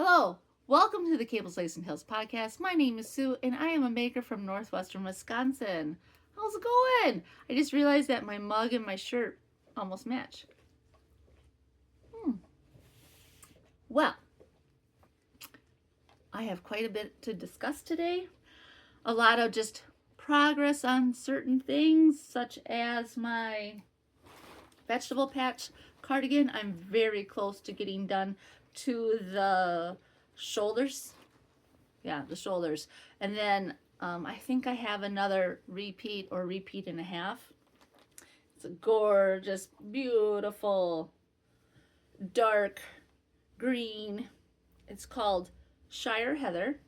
Hello, welcome to the Cables, Lace, and Hills podcast. My name is Sue, and I am a maker from northwestern Wisconsin. How's it going? I just realized that my mug and my shirt almost match. Well, I have quite a bit to discuss today. A lot of just progress on certain things, such as my vegetable patch cardigan. I'm very close to getting done to the shoulders. Yeah, the shoulders. And then I think I have another repeat or repeat and a half. It's a gorgeous, beautiful, dark green. It's called Shire Heather,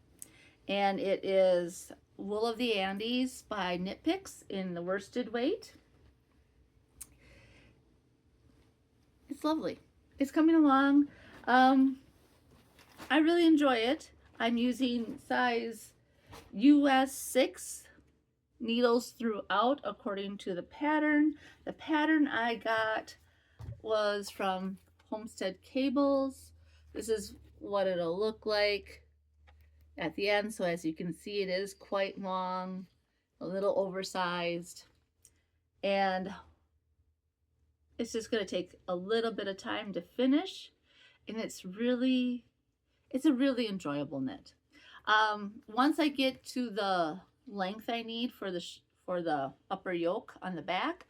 and it is Wool of the Andes by Knit Picks in the worsted weight. It's lovely. It's coming along. I really enjoy it. I'm using size US 6 needles throughout according to the pattern. The pattern I got was from Homestead Cables. This is what it'll look like at the end. So as you can see, it is quite long, a little oversized, and it's just going to take a little bit of time to finish, and it's a really enjoyable knit. Once I get to the length I need for the upper yoke on the back,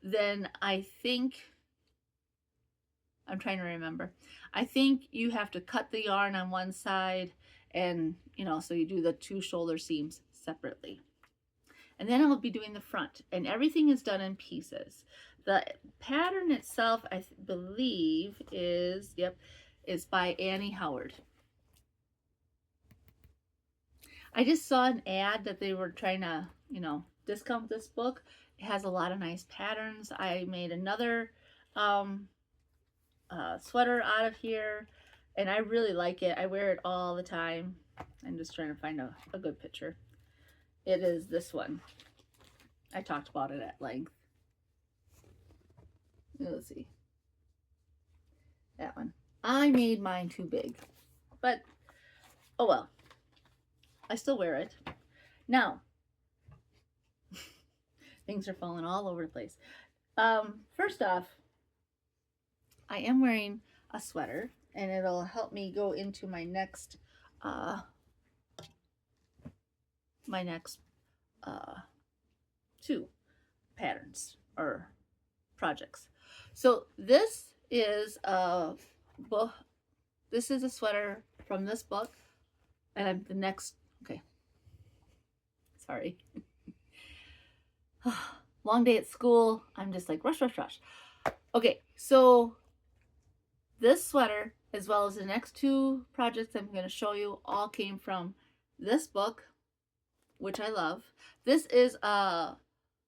then I think, I'm trying to remember, I think you have to cut the yarn on one side, and so you do the two shoulder seams separately. And then I'll be doing the front, and everything is done in pieces. The pattern itself, I believe, is by Annie Howard. I just saw an ad that they were trying to, discount this book. It has a lot of nice patterns. I made another sweater out of here, and I really like it. I wear it all the time. I'm just trying to find a good picture. It is this one. I talked about it at length. Let's see. That one. I made mine too big, but oh well. I still wear it. Now, things are falling all over the place. First off, I am wearing a sweater, and it'll help me go into my next two patterns or projects. So this is a book. This is a sweater from this book, and the next. Okay, sorry. Long day at school. I'm just like rush. Okay, so this sweater, as well as the next two projects I'm going to show you, all came from this book, which I love. This is a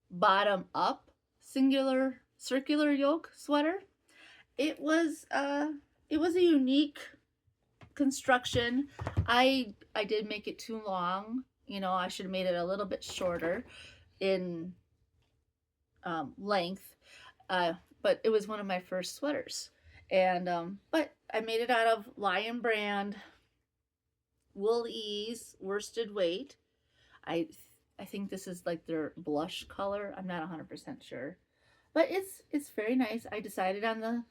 bottom up circular yoke sweater. It was a unique construction. I did make it too long. I should have made it a little bit shorter in length, but it was one of my first sweaters, and but I made it out of Lion Brand Wool Ease worsted weight. I think this is like their blush color. I'm not 100% sure, but it's very nice. I decided on the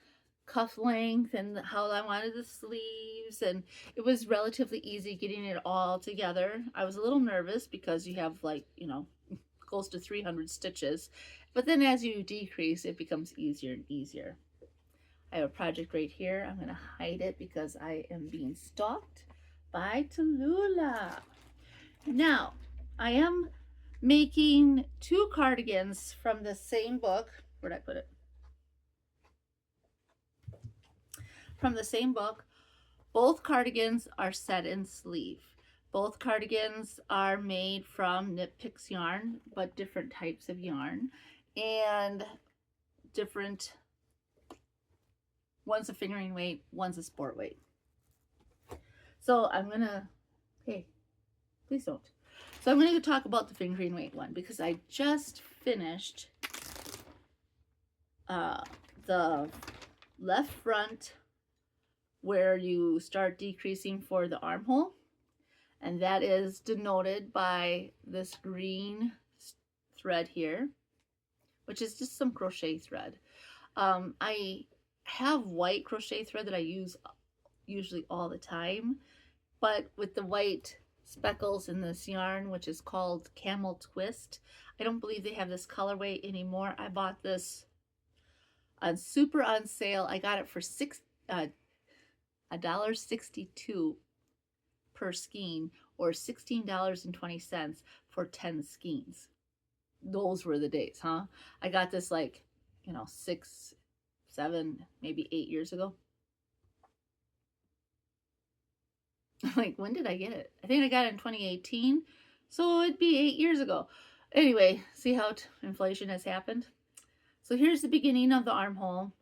cuff length and how I wanted the sleeves, and it was relatively easy getting it all together. I was a little nervous because you have close to 300 stitches, but then as you decrease, it becomes easier and easier. I have a project right here. I'm going to hide it because I am being stalked by Tallulah. Now, I am making two cardigans from the same book. Where'd I put it? From the same book. Both cardigans are set in sleeve. Both cardigans are made from Knit Picks yarn, but different types of yarn, and different. One's a fingering weight, one's a sport weight. So I'm gonna, hey, please don't. So I'm gonna talk about the fingering weight one because I just finished the left front where you start decreasing for the armhole, and that is denoted by this green thread here, which is just some crochet thread. I have white crochet thread that I use usually all the time, but with the white speckles in this yarn, which is called Camel Twist, I don't believe they have this colorway anymore. I bought this on super on sale. I got it for $1.62 per skein, or $16.20 for 10 skeins. Those were the days, huh? I got this like, 6, 7, maybe 8 years ago. Like, when did I get it? I think I got it in 2018, so it'd be 8 years ago. Anyway, see how inflation has happened? So here's the beginning of the armhole.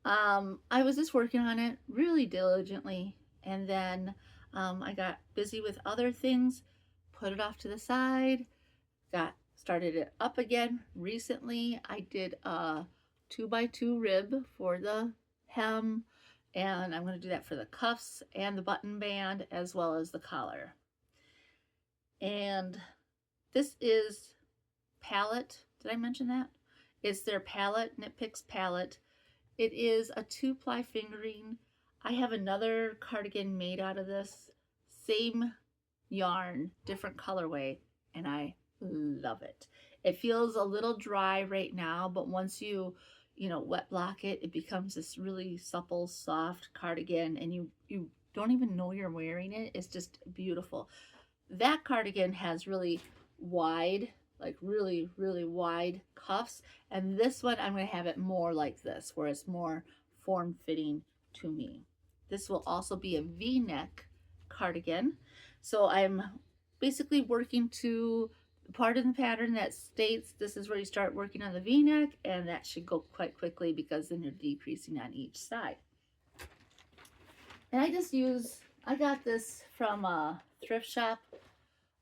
I was just working on it really diligently, and then I got busy with other things, put it off to the side, started it up again recently. I did a 2x2 rib for the hem, and I'm going to do that for the cuffs and the button band, as well as the collar. And this is palette. Did I mention that? It's their palette, Knit Picks palette. It is a 2-ply fingering. I have another cardigan made out of this. Same yarn, different colorway, and I love it. It feels a little dry right now, but once you wet block it, it becomes this really supple, soft cardigan, and you don't even know you're wearing it. It's just beautiful. That cardigan has really wide, like really, really wide cuffs, and this one I'm going to have it more like this, where it's more form-fitting to me. This will also be a V-neck cardigan, so I'm basically working to the part of the pattern that states this is where you start working on the V-neck, and that should go quite quickly because then you're decreasing on each side. And I got this from a thrift shop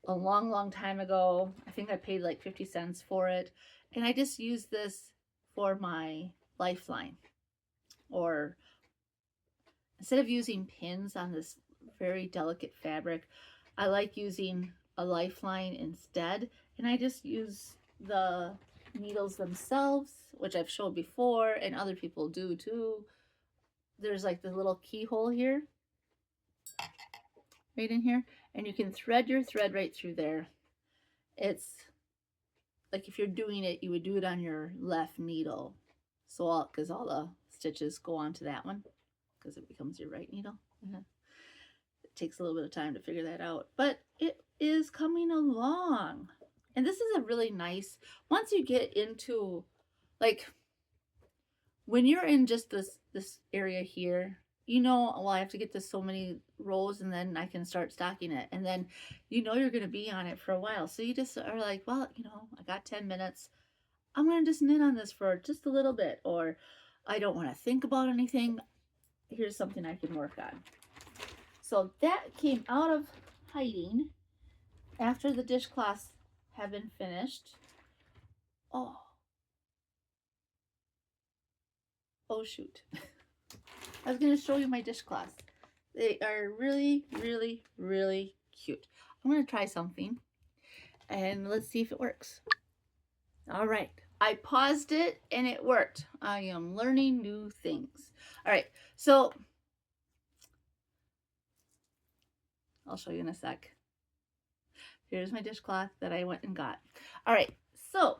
a long time ago. I think I paid like 50 cents for it, and I just use this for my lifeline, or instead of using pins on this very delicate fabric, I like using a lifeline instead, and I just use the needles themselves, which I've showed before and other people do too. There's like the little keyhole here, right in here, and you can thread your thread right through there. It's like if you're doing it, you would do it on your left needle, so because all the stitches go onto that one, because it becomes your right needle. It takes a little bit of time to figure that out, but it is coming along. And this is a really nice, once you get into, like, when you're in just this area here, well, I have to get to so many rows and then I can start stocking it, and then you're going to be on it for a while, so you just are like, well, I got 10 minutes, I'm going to just knit on this for just a little bit, or I don't want to think about anything, here's something I can work on. So that came out of hiding after the dishcloths have been finished. Oh shoot. I was going to show you my dishcloths. They are really, really, really cute. I'm going to try something and let's see if it works. All right. I paused it and it worked. I am learning new things. All right. So I'll show you in a sec. Here's my dishcloth that I went and got. All right. So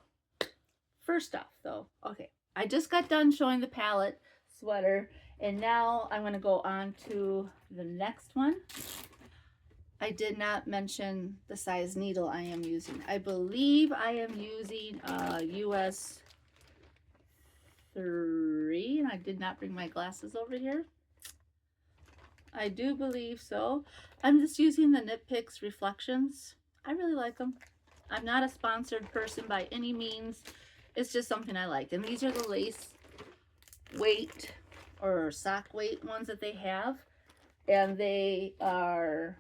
first off though, okay, I just got done showing the palette sweater, and now I'm going to go on to the next one. I did not mention the size needle I am using. I believe I am using a US 3, and I did not bring my glasses over here. I do believe so. I'm just using the Knit Picks Reflections. I really like them. I'm not a sponsored person by any means. It's just something I like. And these are the lace weight or sock weight ones that they have. And their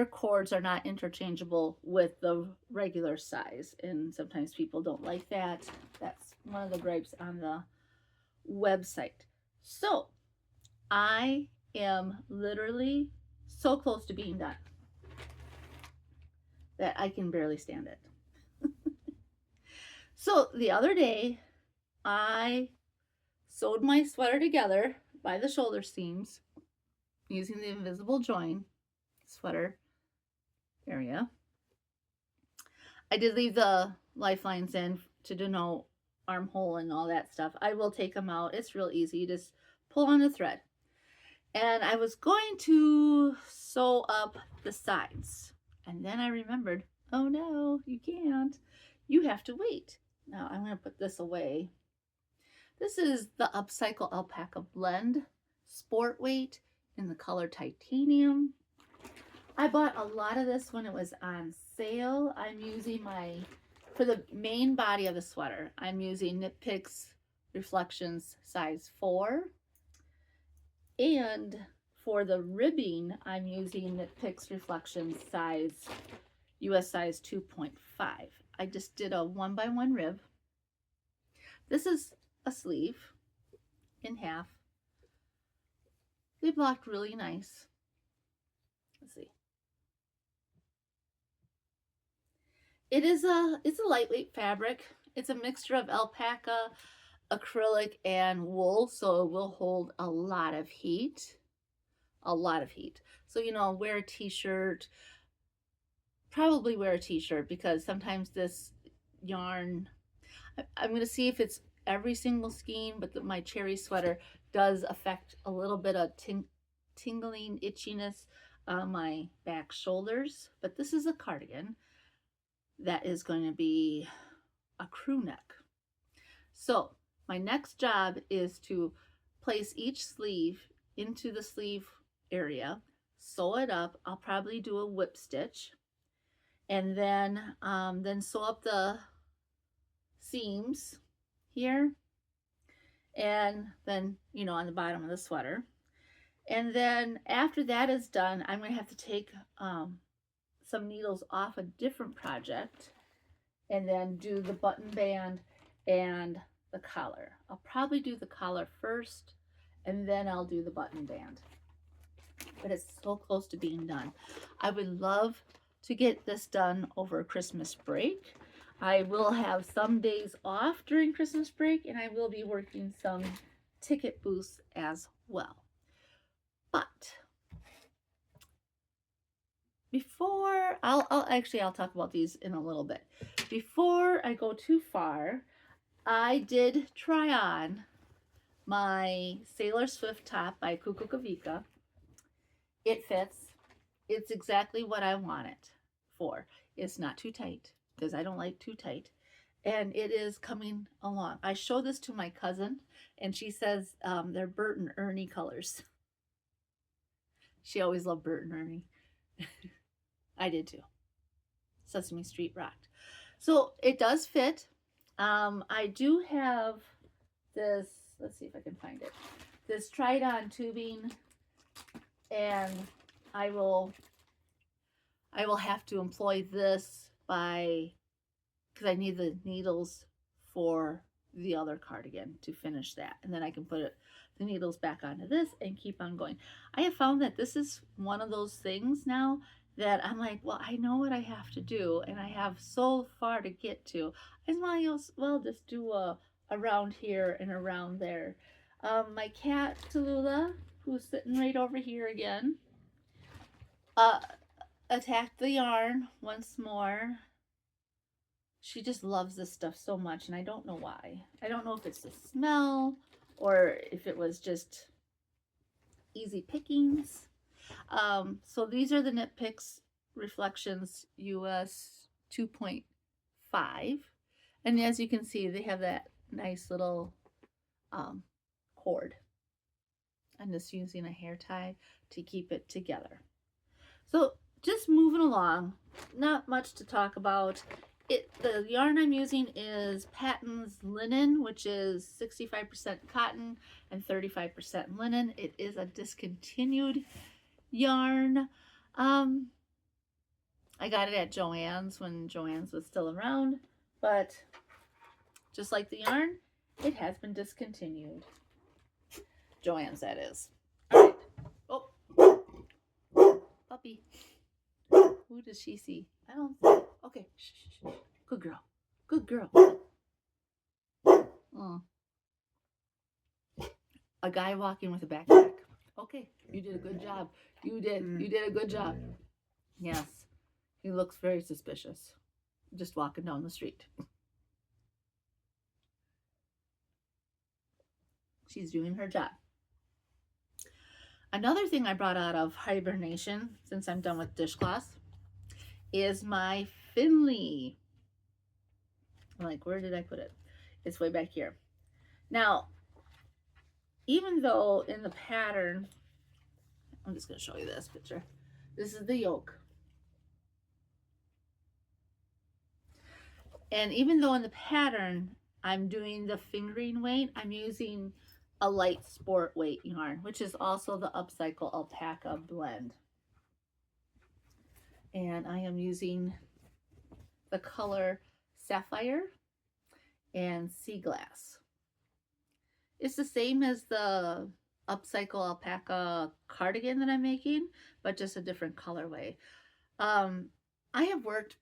cords are not interchangeable with the regular size. And sometimes people don't like that. That's one of the gripes on the website. So I am literally so close to being done that I can barely stand it. So the other day, I sewed my sweater together by the shoulder seams using the invisible join sweater area. I did leave the lifelines in to denote armhole and all that stuff. I will take them out. It's real easy. You just pull on the thread. And I was going to sew up the sides. And then I remembered, oh no, you can't. You have to wait. Now I'm going to put this away. This is the Upcycle Alpaca Blend Sport Weight in the color Titanium. I bought a lot of this when it was on sale. I'm using for the main body of the sweater, I'm using Knit Picks Reflections size 4. And for the ribbing, I'm using Knit Picks Reflections US size 2.5. I just did a 1x1 rib. This is a sleeve in half. They blocked really nice. Let's see. It's a lightweight fabric. It's a mixture of alpaca, acrylic, and wool, so it will hold a lot of heat. A lot of heat. So, you know, wear a t-shirt. Probably wear a t-shirt because sometimes this yarn, I'm going to see if it's every single skein, but my cherry sweater does affect a little bit of tingling itchiness on my back shoulders. But this is a cardigan that is going to be a crew neck. So my next job is to place each sleeve into the sleeve area, sew it up. I'll probably do a whip stitch, and then sew up the seams here, and then, you know, on the bottom of the sweater. And then after that is done, I'm going to have to take some needles off a different project and then do the button band and the collar. I'll probably do the collar first and then I'll do the button band. But it's so close to being done. I would love to get this done over Christmas break. I will have some days off during Christmas break, and I will be working some ticket booths as well. But before, I'll talk about these in a little bit. Before I go too far, I did try on my Sailor Swift top by Kukukavica. It fits. It's exactly what I want it for. It's not too tight because I don't like too tight. And it is coming along. I showed this to my cousin and she says they're Bert and Ernie colors. She always loved Bert and Ernie. I did too. Sesame Street rocked. So it does fit. I do have this, let's see if I can find it, this tried on tubing, and I will have to employ this because I need the needles for the other cardigan to finish that, and then I can put the needles back onto this and keep on going. I have found that this is one of those things now that I'm like, well, I know what I have to do and I have so far to get to. I might as well just do around here and around there. My cat Tallulah, who's sitting right over here again, attacked the yarn once more. She just loves this stuff so much, and I don't know why. I don't know if it's the smell or if it was just easy pickings. So these are the Knit Picks Reflections US 2.5. And as you can see, they have that nice little cord. I'm just using a hair tie to keep it together. So just moving along, not much to talk about. The yarn I'm using is Patton's Linen, which is 65% cotton and 35% linen. It is a discontinued yarn. I got it at Joann's when Joann's was still around, but just like the yarn, it has been discontinued. Joann's, that is. baby? Who does she see? I don't see. Okay. Shh, shh, shh. Good girl. Good girl. Oh. A guy walking with a backpack. Okay, you did a good job. You did a good job. Yes, he looks very suspicious. Just walking down the street. She's doing her job. Another thing I brought out of hibernation, since I'm done with dishcloths, is my Finley. Like, where did I put it? It's way back here. Now, even though in the pattern, I'm just going to show you this picture. This is the yoke. And even though in the pattern, I'm doing the fingering weight, I'm using a light sport weight yarn, which is also the Upcycle Alpaca blend. And I am using the color Sapphire and Sea Glass. It's the same as the Upcycle Alpaca cardigan that I'm making, but just a different colorway. I have worked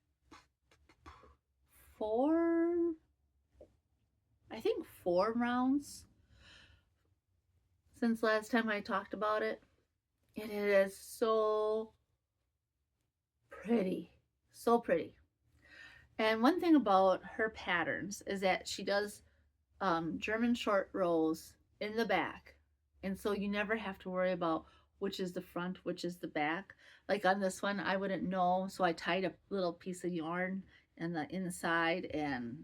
four rounds since last time I talked about it. And it is so pretty. So pretty. And one thing about her patterns is that she does German short rows in the back. And so you never have to worry about which is the front, which is the back. Like on this one, I wouldn't know. So I tied a little piece of yarn in the inside, and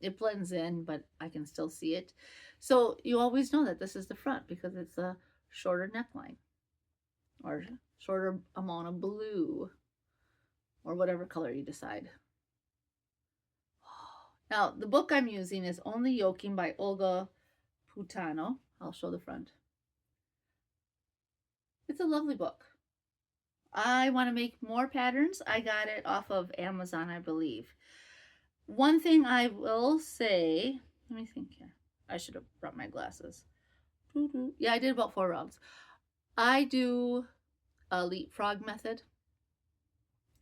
it blends in, but I can still see it. So you always know that this is the front because it's a shorter neckline or shorter amount of blue or whatever color you decide. Now, the book I'm using is Only Yoking by Olga Putano. I'll show the front. It's a lovely book. I want to make more patterns. I got it off of Amazon, I believe. One thing I will say, let me think here. I should have brought my glasses. Yeah, I did about 4 rounds. I do a leapfrog method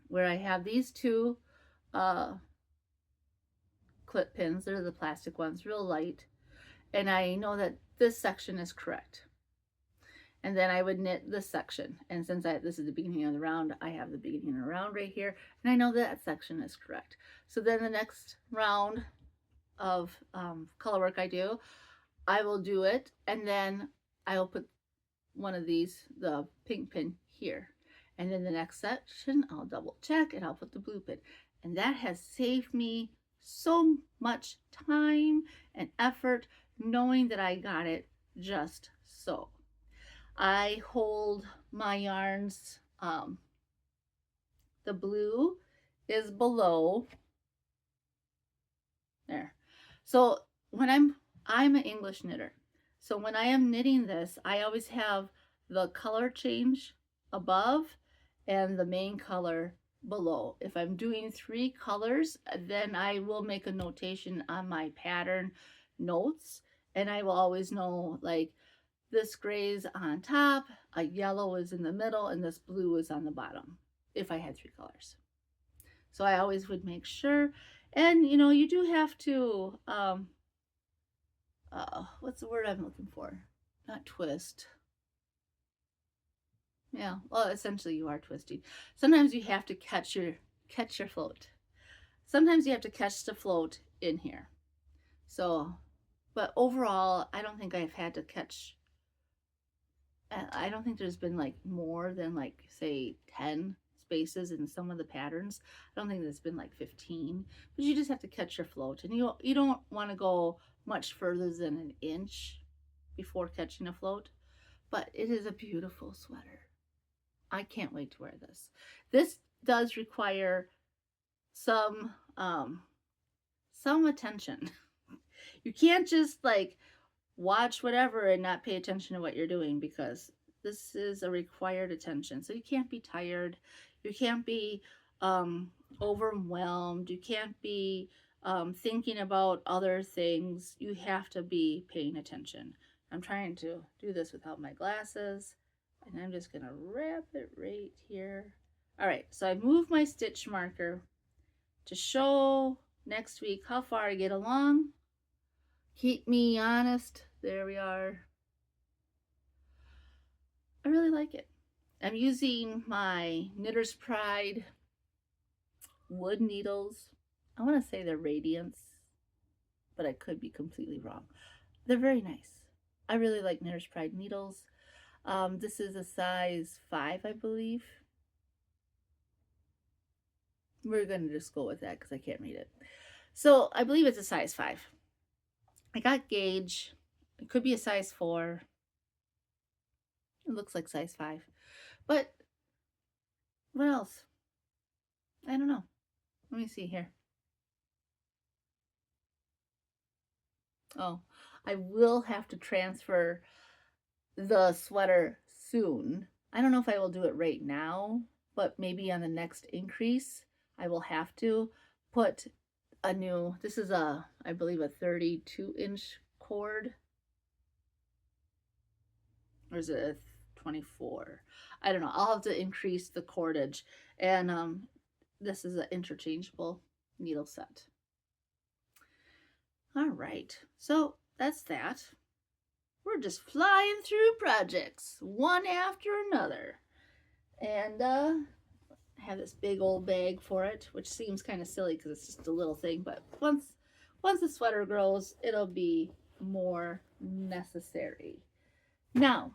where I have these two clip pins. They're the plastic ones, real light. And I know that this section is correct. And then I would knit this section. And since this is the beginning of the round, I have the beginning of the round right here. And I know that section is correct. So then the next round of color work I will do it. And then I will put one of these, the pink pin here. And then the next section, I'll double check and I'll put the blue pin. And that has saved me so much time and effort knowing that I got it just so. I hold my yarns, the blue is below there. So when I'm an English knitter. So when I am knitting this, I always have the color change above and the main color below. If I'm doing 3 colors, then I will make a notation on my pattern notes, and I will always know, like, this gray is on top, a yellow is in the middle, and this blue is on the bottom if I had 3 colors. So I always would make sure. And you know, you do have to what's the word I'm looking for? Not twist. Yeah, well, essentially you are twisting. Sometimes you have to catch your float. Sometimes you have to catch the float in here. So, but overall, I don't think I've had to catch, I don't think there's been like more than like, say, 10 spaces in some of the patterns. I don't think there's been like 15, but you just have to catch your float, and you don't want to go much further than an inch before catching a float. But it is a beautiful sweater. I can't wait to wear this. This does require some attention. You can't just like watch whatever and not pay attention to what you're doing, because this is a required attention. So you can't be tired. You can't be overwhelmed. You can't be thinking about other things. You have to be paying attention. I'm trying to do this without my glasses. And I'm just gonna wrap it right here. All right, so I moved my stitch marker to show next week how far I get along. Keep me honest. There we are. I really like it. I'm using my Knitter's Pride wood needles. I want to say they're Radiance, but I could be completely wrong. They're very nice. I really like Knitter's Pride needles. This is a size 5, I believe. We're going to just go with that because I can't read it. So I believe it's a size 5. I got gauge. It could be a size 4. It looks like size 5. But what else? I don't know. Let me see here. Oh, I will have to transfer the sweater soon. I don't know if I will do it right now, but maybe on the next increase, I will have to put a new, this is a, I believe a 32-inch cord. Or is it a 24? I don't know. I'll have to increase the cordage. And this is an interchangeable needle set. All right. So that's that. We're just flying through projects, one after another. And I have this big old bag for it, which seems kind of silly because it's just a little thing. But once the sweater grows, it'll be more necessary. Now,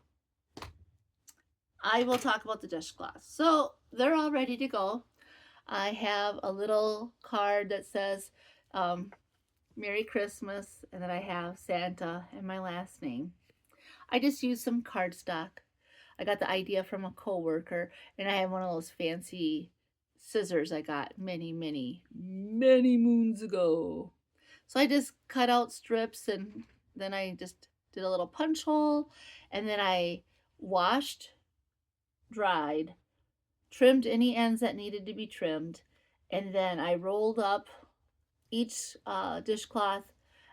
I will talk about the dishcloths. So they're all ready to go. I have a little card that says Merry Christmas, and then I have Santa and my last name. I just used some cardstock. I got the idea from a coworker, and I have one of those fancy scissors I got many moons ago. So I just cut out strips, and then I just did a little punch hole, and then I washed, dried, trimmed any ends that needed to be trimmed, and then I rolled up each dishcloth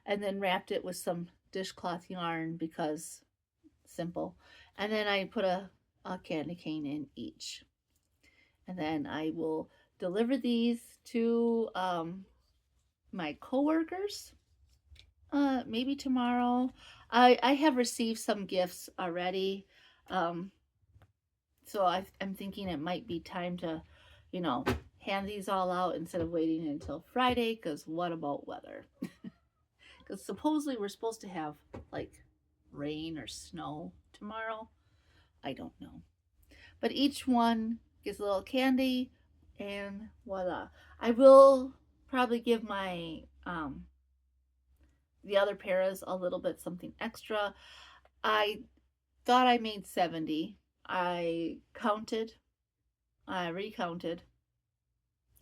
and then wrapped it with some dishcloth yarn because simple. And then I put a candy cane in each. And then I will deliver these to my coworkers maybe tomorrow. I have received some gifts already. So I'm thinking it might be time to, hand these all out instead of waiting until Friday, because what about weather? Because supposedly we're supposed to have like rain or snow tomorrow. I don't know. But each one gets a little candy, and voila. I will probably give my the other paras a little bit something extra. I thought I made 70. I recounted,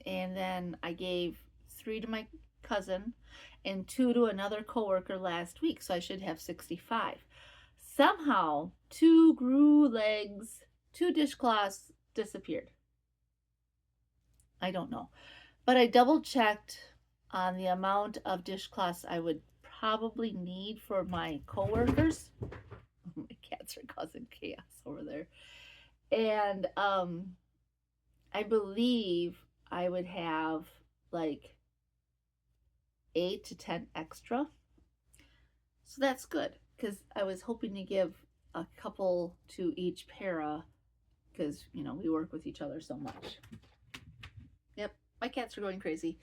and then I gave 3 to my cousin and 2 to another coworker last week, so I should have 65. Somehow 2 grew legs, 2 dishcloths disappeared. I don't know, but I double checked on the amount of dishcloths I would probably need for my coworkers. My cats are causing chaos over there. And I believe I would have like 8 to 10 extra. So that's good, because I was hoping to give a couple to each para, because, we work with each other so much. Yep, my cats are going crazy.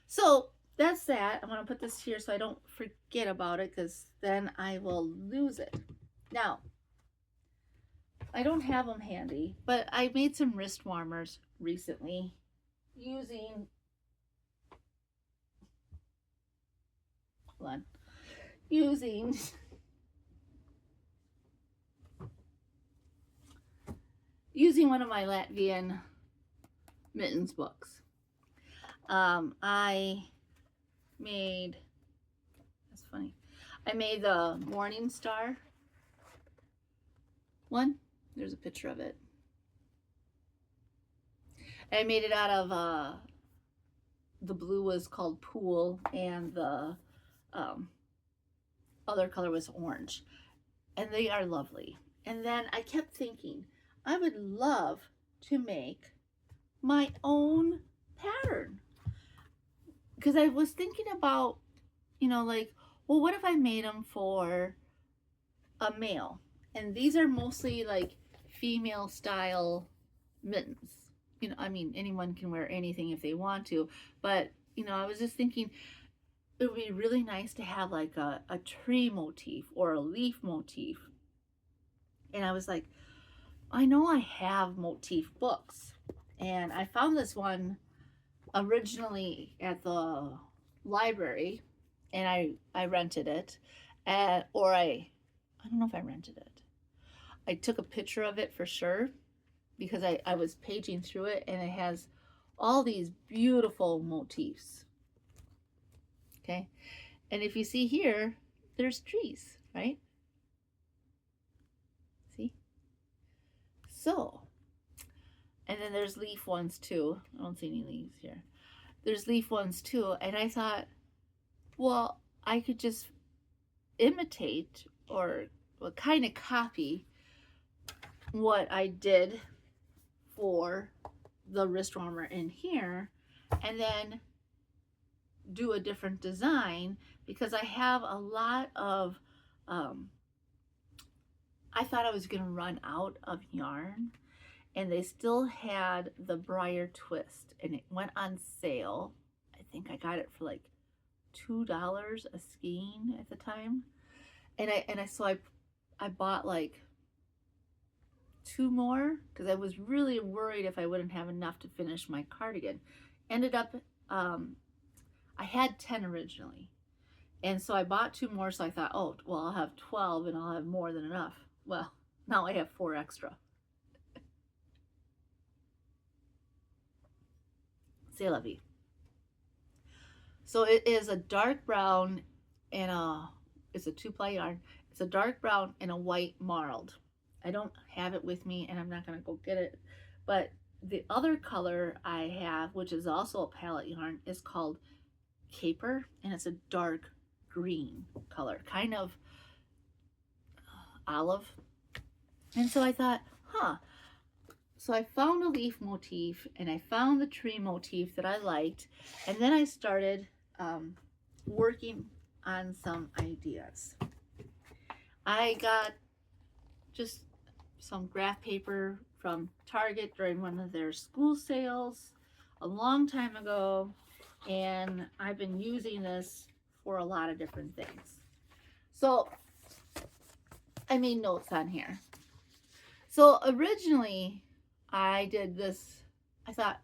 So that's that. I want to put this here so I don't forget about it, because then I will lose it. Now, I don't have them handy, but I made some wrist warmers recently using, using one of my Latvian mittens books. I made, that's funny, I made the Morning Star one. There's a picture of it. I made it out of, the blue was called Pool, and the other color was orange. And they are lovely. And then I kept thinking, I would love to make my own pattern. Because I was thinking about, you know, like, well, what if I made them for a male? And these are mostly like female style mittens. You know, I mean, anyone can wear anything if they want to, but, you know, I was just thinking it would be really nice to have like a tree motif or a leaf motif. And I was like, I know I have motif books, and I found this one originally at the library, and I rented it, or I don't know if I rented it. I took a picture of it for sure, because I was paging through it, and it has all these beautiful motifs. Okay, and if you see here, there's trees, right? See? So, and then there's leaf ones too. I don't see any leaves here. There's leaf ones too, and I thought, well, I could just imitate or kind of copy what I did for the wrist warmer in here, and then do a different design, because I have a lot of I thought I was gonna run out of yarn, and they still had the Briar Twist, and it went on sale. I think I got it for like $2 a skein at the time, and I bought like 2 more, because I was really worried if I wouldn't have enough to finish my cardigan. Ended up I had 10 originally, and so I bought 2 more, so I thought, oh well, I'll have 12 and I'll have more than enough. Well, now I have 4 extra. C'est la vie. So it is a dark brown and it's a 2-ply yarn. It's a dark brown and a white marled. I don't have it with me, and I'm not going to go get it. But the other color I have, which is also a palette yarn, is called Caper, and it's a dark green color, kind of olive. And so I thought, so I found a leaf motif, and I found the tree motif that I liked, and then I started working on some ideas. I got just some graph paper from Target during one of their school sales a long time ago, and I've been using this for a lot of different things. So I made notes on here. So originally I did this, I thought,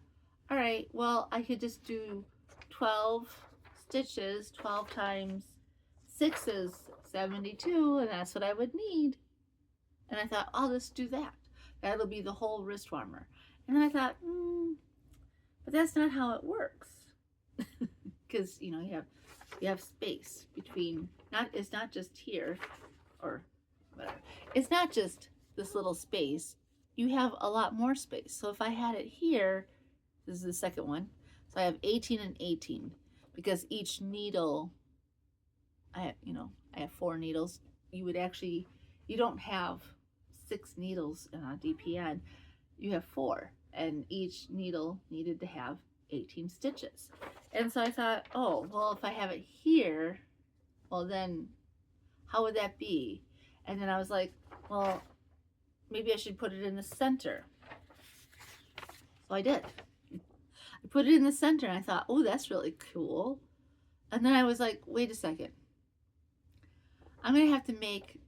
all right, well, I could just do 12 stitches, 12 times 6 is 72, and that's what I would need. And I thought, I'll just do that. That'll be the whole wrist warmer. And then I thought, but that's not how it works. Because, you know, you have space between, it's not just here or whatever. It's not just this little space. You have a lot more space. So if I had it here, this is the second one. So I have 18 and 18, because each needle, I have 4 needles. You don't have 6 needles in a DPN. You have 4, and each needle needed to have 18 stitches. And so I thought, oh, well, if I have it here, well, then how would that be? And then I was like, well, maybe I should put it in the center. So I did. I put it in the center, and I thought, oh, that's really cool. And then I was like, wait a second. I'm going to have to make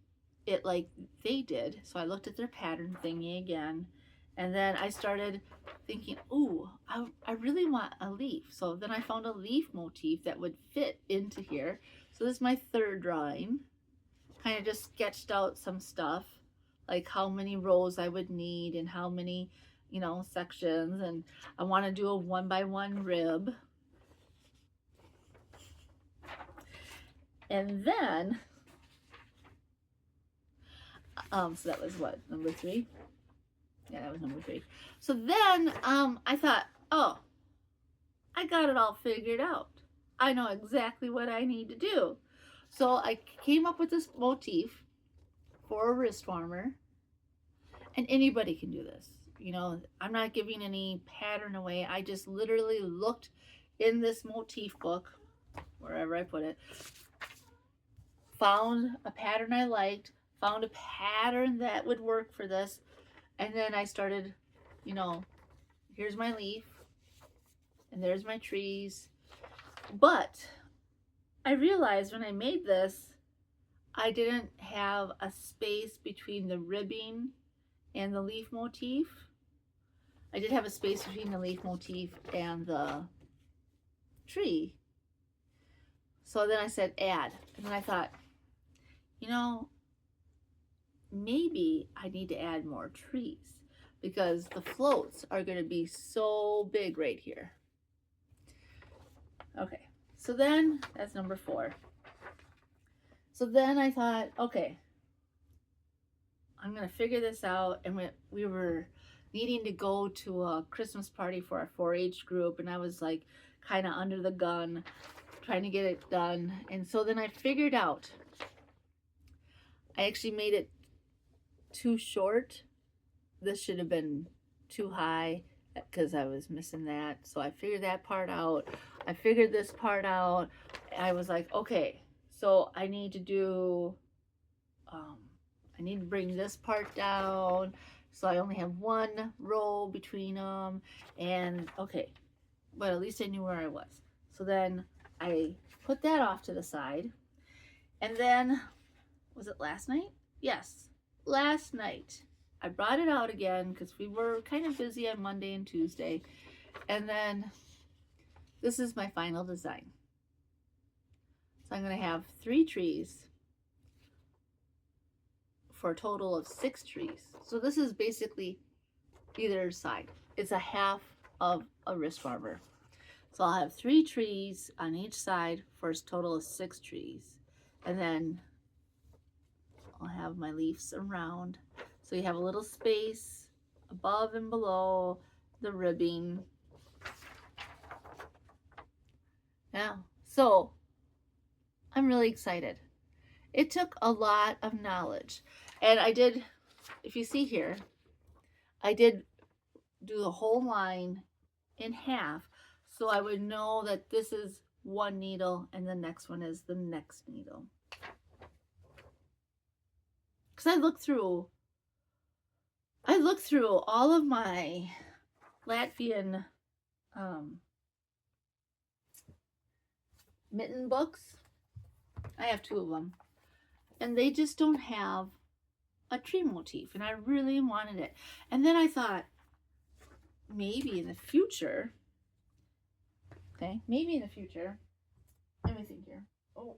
it like they did. So I looked at their pattern thingy again, and then I started thinking, ooh, I really want a leaf. So then I found a leaf motif that would fit into here. So this is my third drawing. Kind of just sketched out some stuff, like how many rows I would need and how many, sections. And I want to do a 1x1 rib. And then, so that was what, number 3? Yeah, that was number 3. So then I thought, oh, I got it all figured out. I know exactly what I need to do. So I came up with this motif for a wrist warmer, And anybody can do this. You know, I'm not giving any pattern away. I just literally looked in this motif book, wherever I put it, found a pattern I liked, found a pattern that would work for this, and then I started, you know, here's my leaf, and there's my trees. But I realized when I made this, I didn't have a space between the ribbing and the leaf motif. I did have a space between the leaf motif and the tree. So then I said add. And then I thought, you know, maybe I need to add more trees because the floats are going to be so big right here. Okay, so then that's number 4. So then I thought, okay, I'm going to figure this out. And we were needing to go to a Christmas party for our 4-H group. And I was like kind of under the gun trying to get it done. And so then I figured out, I actually made it too short. This should have been too high because I was missing that. So I figured that part out. I figured this part out. I was like, okay, so I need to do, I need to bring this part down. So I only have 1 row between them. And okay, but at least I knew where I was. So then I put that off to the side. And then, was it last night? Yes, last night. I brought it out again because we were kind of busy on Monday and Tuesday. And then this is my final design. So I'm going to have 3 trees for a total of 6 trees. So this is basically either side. It's a half of a wrist warmer. So I'll have 3 trees on each side for a total of 6 trees. And then I'll have my leaves around. So you have a little space above and below the ribbing. Yeah, so I'm really excited. It took a lot of knowledge. And I did, if you see here, I did do the whole line in half so I would know that this is one needle and the next one is the next needle. Because I looked through all of my Latvian mitten books. I have 2 of them. And they just don't have a tree motif. And I really wanted it. And then I thought, maybe in the future, okay, maybe in the future, let me think here. Oh.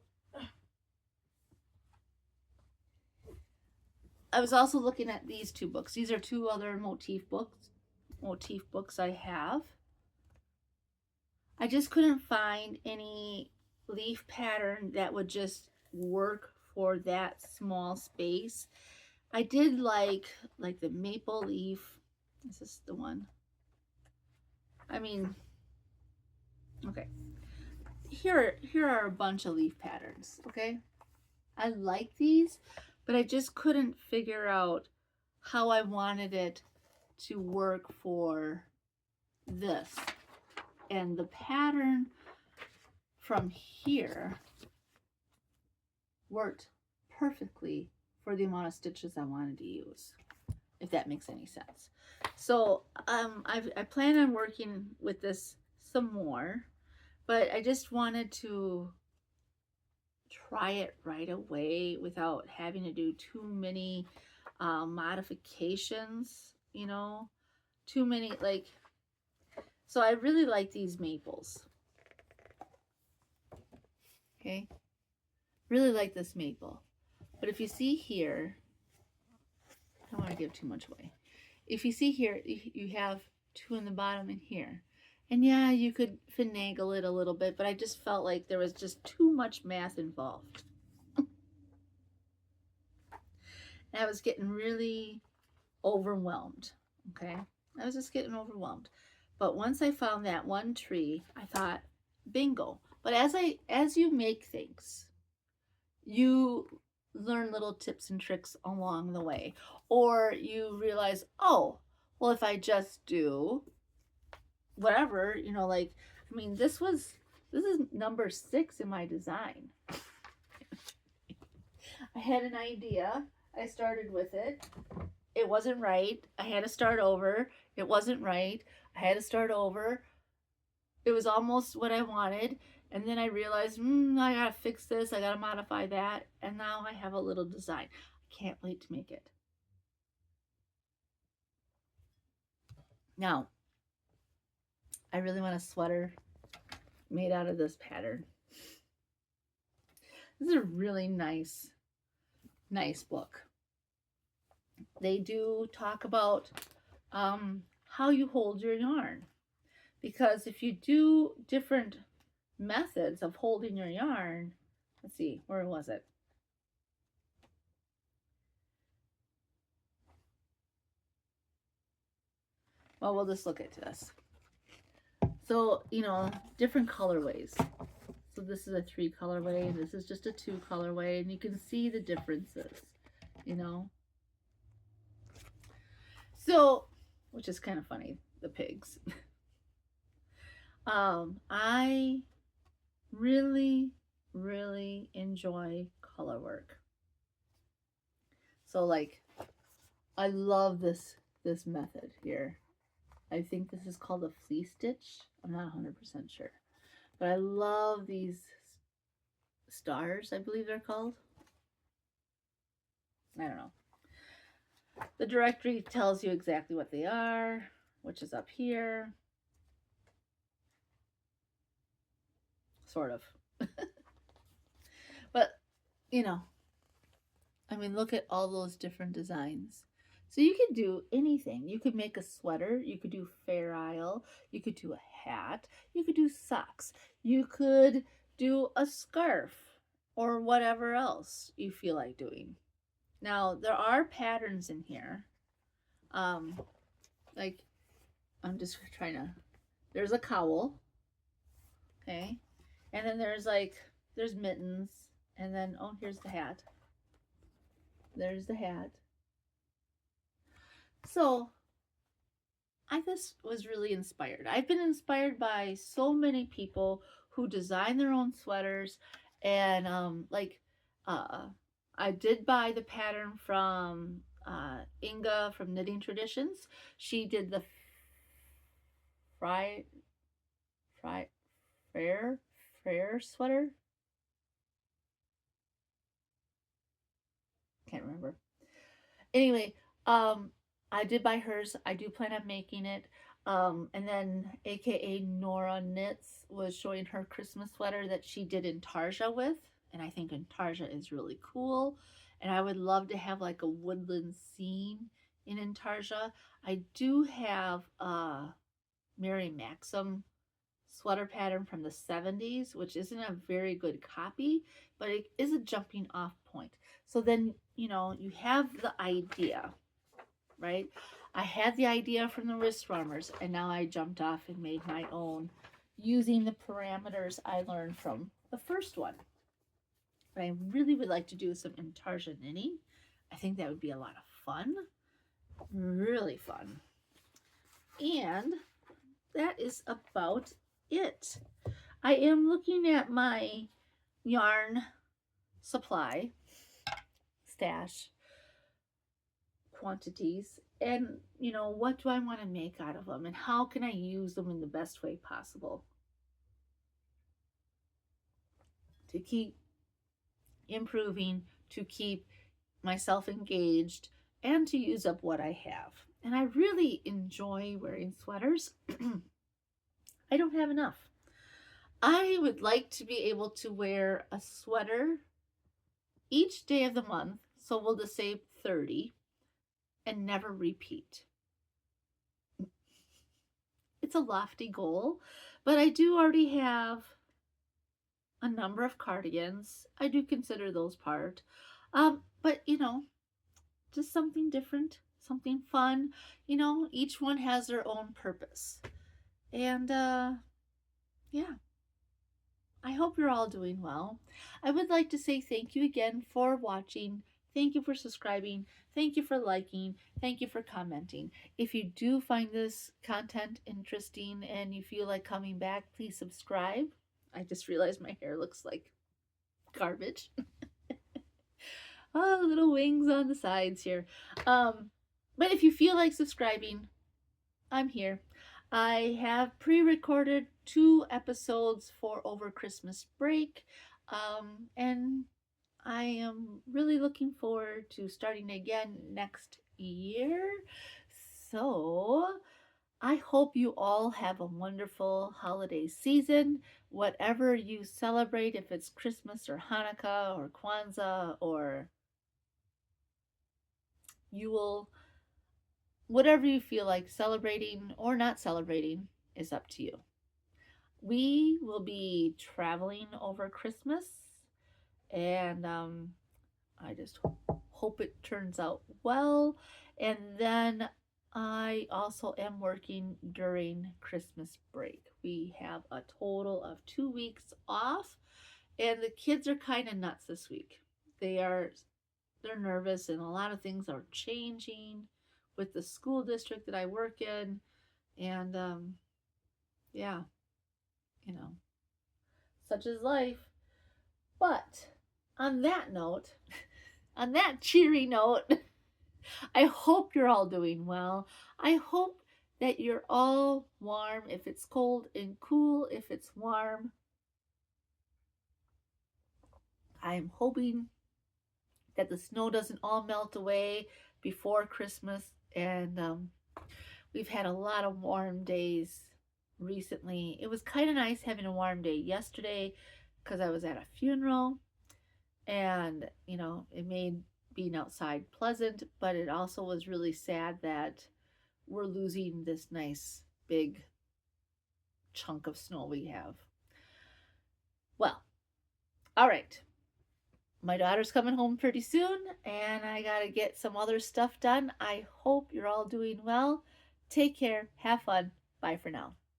I was also looking at these 2 books. These are 2 other motif books I have. I just couldn't find any leaf pattern that would just work for that small space. I did like the maple leaf. This is the one. I mean, okay. Here are a bunch of leaf patterns, okay? I like these, but I just couldn't figure out how I wanted it to work for this. And the pattern from here worked perfectly for the amount of stitches I wanted to use, if that makes any sense. So I plan on working with this some more, but I just wanted to try it right away without having to do too many modifications, you know, too many, like, so I really like these maples. Okay, really like this maple. But if you see here, I don't want to give too much away. If you see here, you have 2 in the bottom and here. And yeah, you could finagle it a little bit, but I just felt like there was just too much math involved. And I was getting really overwhelmed, okay? I was just getting overwhelmed. But once I found that one tree, I thought, bingo. But as you make things, you learn little tips and tricks along the way. Or you realize, oh, well, if I just do whatever, like, I mean, this is number 6 in my design. I had an idea. I started with it. It wasn't right. I had to start over. It wasn't right. I had to start over. It was almost what I wanted. And then I realized, I gotta fix this. I gotta modify that. And now I have a little design. I can't wait to make it. Now, I really want a sweater made out of this pattern. This is a really nice book. They do talk about how you hold your yarn. Because if you do different methods of holding your yarn, let's see, where was it? Well, we'll just look at this. So, different colorways. So this is a 3 colorway, this is just a 2 colorway, and you can see the differences, So, which is kind of funny, the pigs. I really, really enjoy color work. So like, I love this method here. I think this is called a flea stitch. I'm not 100% sure. But I love these stars, I believe they're called. I don't know. The directory tells you exactly what they are, which is up here. Sort of. But, I mean, look at all those different designs. So you could do anything. You could make a sweater. You could do Fair Isle. You could do a hat. You could do socks. You could do a scarf or whatever else you feel like doing. Now, there are patterns in here. Like, I'm just trying to, there's a cowl. Okay. And then there's mittens. And then, oh, here's the hat. There's the hat. So I just was really inspired. I've been inspired by so many people who design their own sweaters. And I did buy the pattern from Inga from Knitting Traditions. She did the Frere sweater. Can't remember. Anyway, I did buy hers. I do plan on making it. And then AKA Nora Knits was showing her Christmas sweater that she did intarsia with. And I think intarsia is really cool. And I would love to have like a woodland scene in intarsia. I do have a Mary Maxim sweater pattern from the 70s, which isn't a very good copy, but it is a jumping off point. So then, you have the idea, right? I had the idea from the wrist warmers, and now I jumped off and made my own using the parameters I learned from the first one. But I really would like to do some intarsia knitting. I think that would be a lot of fun. Really fun. And that is about it. I am looking at my yarn supply stash quantities, and what do I want to make out of them, and how can I use them in the best way possible to keep improving, to keep myself engaged, and to use up what I have. And I really enjoy wearing sweaters. I don't have enough. I would like to be able to wear a sweater each day of the month, so we'll just say 30, and never repeat. It's a lofty goal, but I do already have a number of cardigans. I do consider those part. But just something different, something fun. Each one has their own purpose. And yeah, I hope you're all doing well. I would like to say thank you again for watching. Thank you for subscribing. Thank you for liking. Thank you for commenting. If you do find this content interesting and you feel like coming back, please subscribe. I just realized my hair looks like garbage. Oh, little wings on the sides here. But if you feel like subscribing, I'm here. I have pre-recorded 2 episodes for over Christmas break, and I am really looking forward to starting again next year. So I hope you all have a wonderful holiday season. Whatever you celebrate, if it's Christmas or Hanukkah or Kwanzaa or Yule, whatever you feel like celebrating or not celebrating is up to you. We will be traveling over Christmas, and I just hope it turns out well. And then I also am working during Christmas break. We have a total of 2 weeks off, and the kids are kind of nuts this week. They're nervous, and a lot of things are changing with the school district that I work in, and yeah, you know, such is life. But on that note, on that cheery note, I hope you're all doing well. I hope that you're all warm if it's cold, and cool if it's warm. I'm hoping that the snow doesn't all melt away before Christmas, and we've had a lot of warm days recently. It was kind of nice having a warm day yesterday because I was at a funeral, and it made being outside pleasant, but it also was really sad that we're losing this nice big chunk of snow we have. Well, all right. My daughter's coming home pretty soon, and I gotta get some other stuff done. I hope you're all doing well. Take care. Have fun. Bye for now.